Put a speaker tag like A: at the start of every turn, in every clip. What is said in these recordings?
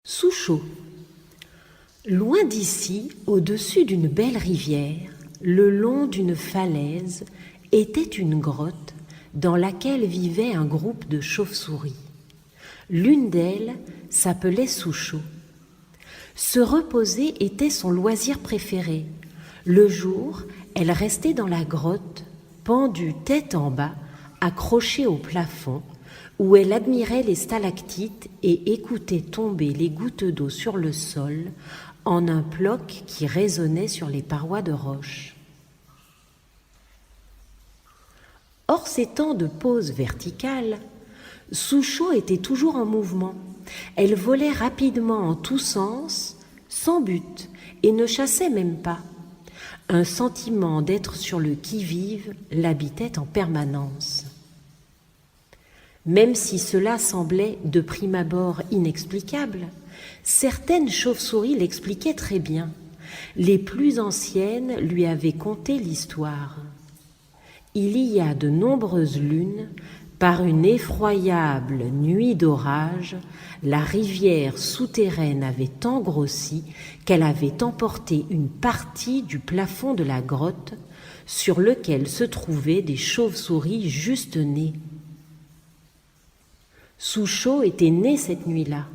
A: Souchot. Loin d'ici, au-dessus d'une belle rivière, le long d'une falaise, était une grotte dans laquelle vivait un groupe de chauves-souris. L'une d'elles s'appelait Souchot. Se reposer était son loisir préféré. Le jour, elle restait dans la grotte, pendue tête en bas, accrochée au plafond, où elle admirait les stalactites et écoutait tomber les gouttes d'eau sur le sol en un ploc qui résonnait sur les parois de roche. Hors ces temps de pause verticale, Souchot était toujours en mouvement. Elle volait rapidement en tous sens, sans but, et ne chassait même pas. Un sentiment d'être sur le qui-vive l'habitait en permanence. Même si cela semblait de prime abord inexplicable, certaines chauves-souris l'expliquaient très bien. Les plus anciennes lui avaient conté l'histoire. Il y a de nombreuses lunes, par une effroyable nuit d'orage, la rivière souterraine avait tant grossi qu'elle avait emporté une partie du plafond de la grotte, sur lequel se trouvaient des chauves-souris juste nées. Souchot était né cette nuit-là.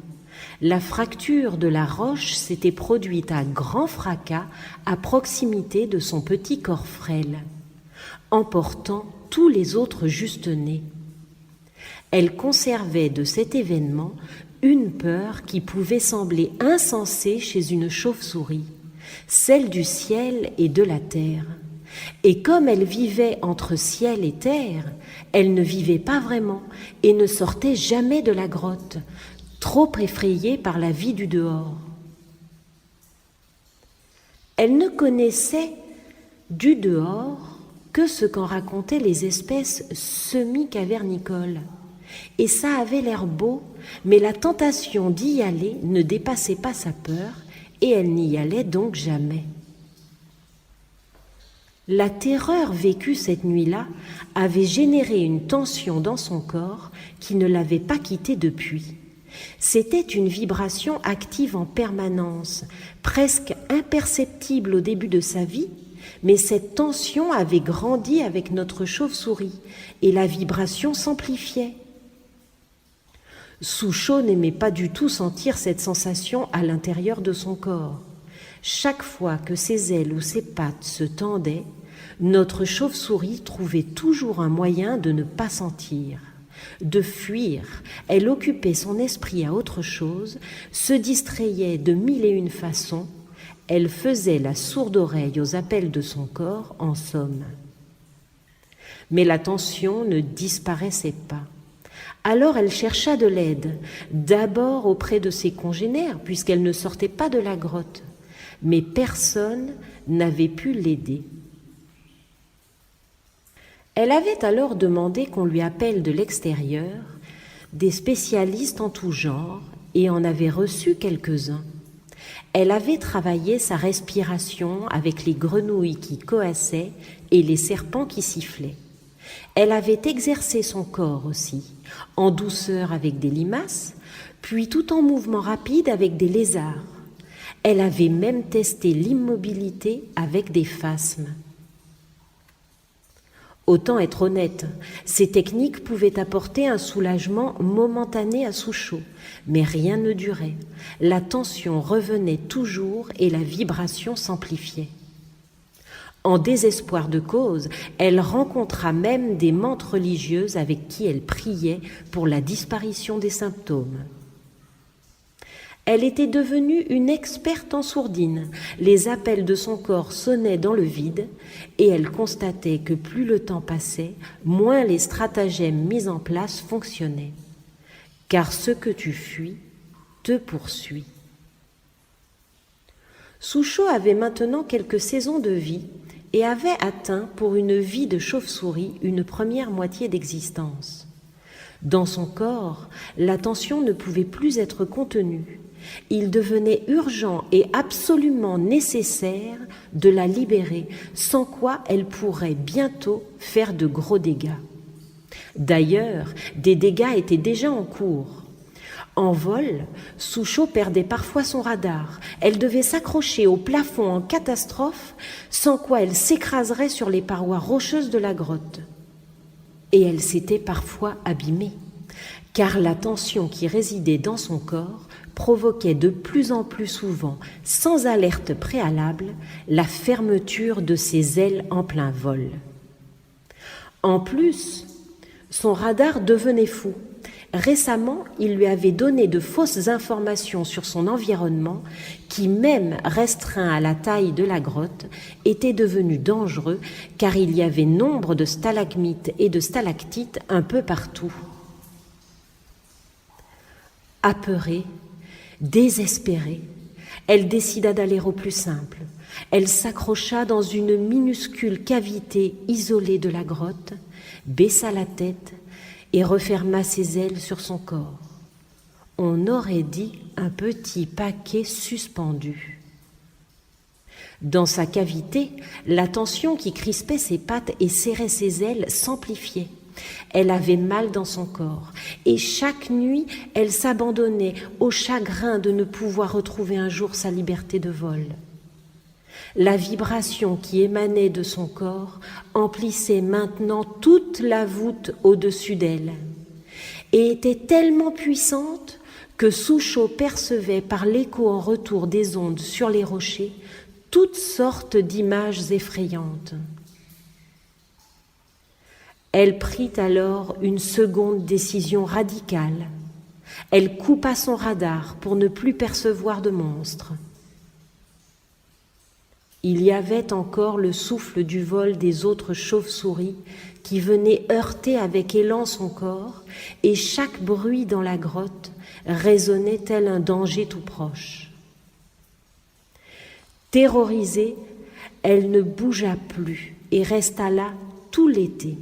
A: La fracture de la roche s'était produite à grand fracas à proximité de son petit corps frêle, emportant tous les autres juste-nés. Elle conservait de cet événement une peur qui pouvait sembler insensée chez une chauve-souris, celle du ciel et de la terre. Et comme elle vivait entre ciel et terre, elle ne vivait pas vraiment et ne sortait jamais de la grotte, trop effrayée par la vie du dehors. Elle ne connaissait du dehors que ce qu'en racontaient les espèces semi-cavernicoles. Et ça avait l'air beau, mais la tentation d'y aller ne dépassait pas sa peur et elle n'y allait donc jamais. La terreur vécue cette nuit-là avait généré une tension dans son corps qui ne l'avait pas quittée depuis. C'était une vibration active en permanence, presque imperceptible au début de sa vie, mais cette tension avait grandi avec notre chauve-souris et la vibration s'amplifiait. Souchot n'aimait pas du tout sentir cette sensation à l'intérieur de son corps. Chaque fois que ses ailes ou ses pattes se tendaient, notre chauve-souris trouvait toujours un moyen de ne pas sentir, de fuir. Elle occupait son esprit à autre chose, se distrayait de mille et une façons. Elle faisait la sourde oreille aux appels de son corps, en somme. Mais la tension ne disparaissait pas. Alors elle chercha de l'aide, d'abord auprès de ses congénères, puisqu'elle ne sortait pas de la grotte. Mais personne n'avait pu l'aider. Elle avait alors demandé qu'on lui appelle de l'extérieur des spécialistes en tout genre et en avait reçu quelques-uns. Elle avait travaillé sa respiration avec les grenouilles qui coassaient et les serpents qui sifflaient. Elle avait exercé son corps aussi, en douceur avec des limaces, puis tout en mouvement rapide avec des lézards. Elle avait même testé l'immobilité avec des phasmes. Autant être honnête, ces techniques pouvaient apporter un soulagement momentané à Souchot, mais rien ne durait. La tension revenait toujours et la vibration s'amplifiait. En désespoir de cause, elle rencontra même des mantes religieuses avec qui elle priait pour la disparition des symptômes. Elle était devenue une experte en sourdine. Les appels de son corps sonnaient dans le vide et elle constatait que plus le temps passait, moins les stratagèmes mis en place fonctionnaient. Car ce que tu fuis te poursuit. Souchot avait maintenant quelques saisons de vie et avait atteint pour une vie de chauve-souris une première moitié d'existence. Dans son corps, la tension ne pouvait plus être contenue. Il devenait urgent et absolument nécessaire de la libérer, sans quoi elle pourrait bientôt faire de gros dégâts. D'ailleurs, des dégâts étaient déjà en cours. En vol, Souchot perdait parfois son radar. Elle devait s'accrocher au plafond en catastrophe, sans quoi elle s'écraserait sur les parois rocheuses de la grotte. Et elle s'était parfois abîmée, car la tension qui résidait dans son corps provoquait de plus en plus souvent, sans alerte préalable, la fermeture de ses ailes en plein vol. En plus, son radar devenait fou. Récemment, il lui avait donné de fausses informations sur son environnement qui, même restreint à la taille de la grotte, était devenu dangereux car il y avait nombre de stalagmites et de stalactites un peu partout. Apeurée, désespérée, elle décida d'aller au plus simple. Elle s'accrocha dans une minuscule cavité isolée de la grotte, baissa la tête et referma ses ailes sur son corps. On aurait dit un petit paquet suspendu. Dans sa cavité, la tension qui crispait ses pattes et serrait ses ailes s'amplifiait. Elle avait mal dans son corps et chaque nuit, elle s'abandonnait au chagrin de ne pouvoir retrouver un jour sa liberté de vol. La vibration qui émanait de son corps emplissait maintenant toute la voûte au-dessus d'elle et était tellement puissante que Souchot percevait par l'écho en retour des ondes sur les rochers toutes sortes d'images effrayantes. Elle prit alors une seconde décision radicale. Elle coupa son radar pour ne plus percevoir de monstres. Il y avait encore le souffle du vol des autres chauves-souris qui venaient heurter avec élan son corps, et chaque bruit dans la grotte résonnait tel un danger tout proche. Terrorisée, elle ne bougea plus et resta là tout l'été.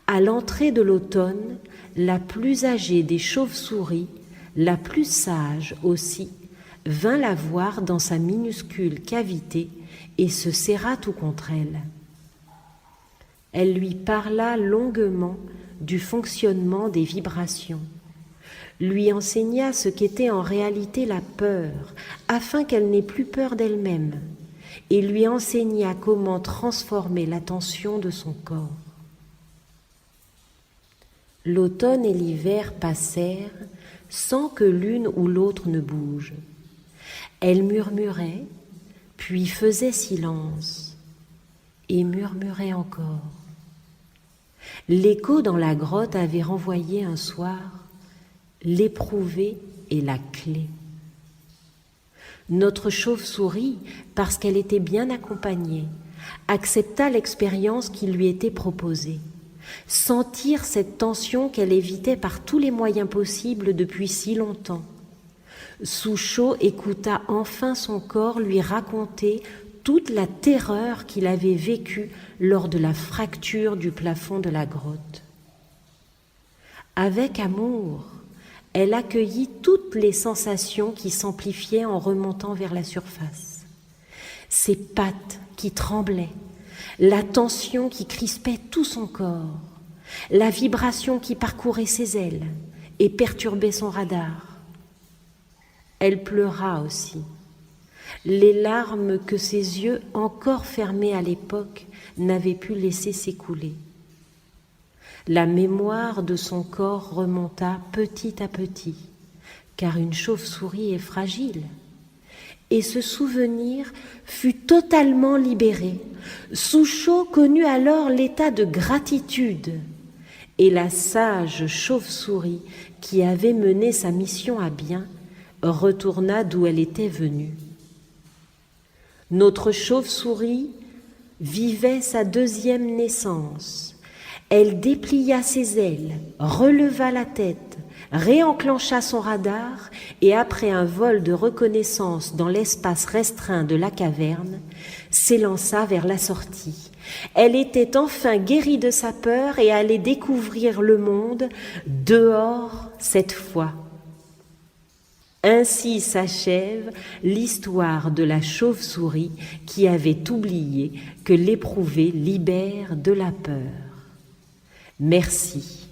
A: À l'entrée de l'automne, la plus âgée des chauves-souris, la plus sage aussi, vint la voir dans sa minuscule cavité et se serra tout contre elle. Elle lui parla longuement du fonctionnement des vibrations, lui enseigna ce qu'était en réalité la peur, afin qu'elle n'ait plus peur d'elle-même, et lui enseigna comment transformer l'attention de son corps. L'automne et l'hiver passèrent sans que l'une ou l'autre ne bouge. Elle murmurait, puis faisait silence, et murmurait encore. L'écho dans la grotte avait renvoyé un soir l'éprouvé et la clé. Notre chauve-souris, parce qu'elle était bien accompagnée, accepta l'expérience qui lui était proposée. Sentir cette tension qu'elle évitait par tous les moyens possibles depuis si longtemps. Souchot écouta enfin son corps lui raconter toute la terreur qu'il avait vécue lors de la fracture du plafond de la grotte. Avec amour, elle accueillit toutes les sensations qui s'amplifiaient en remontant vers la surface. Ses pattes qui tremblaient, la tension qui crispait tout son corps, la vibration qui parcourait ses ailes et perturbait son radar. Elle pleura aussi. Les larmes que ses yeux, encore fermés à l'époque, n'avaient pu laisser s'écouler. La mémoire de son corps remonta petit à petit, car une chauve-souris est fragile. Et ce souvenir fut totalement libéré. Souchot connut alors l'état de gratitude, et la sage chauve-souris qui avait mené sa mission à bien retourna d'où elle était venue. Notre chauve-souris vivait sa deuxième naissance. Elle déplia ses ailes, releva la tête, réenclencha son radar et après un vol de reconnaissance dans l'espace restreint de la caverne, s'élança vers la sortie. Elle était enfin guérie de sa peur et allait découvrir le monde dehors cette fois. Ainsi s'achève l'histoire de la chauve-souris qui avait oublié que l'éprouvé libère de la peur. Merci.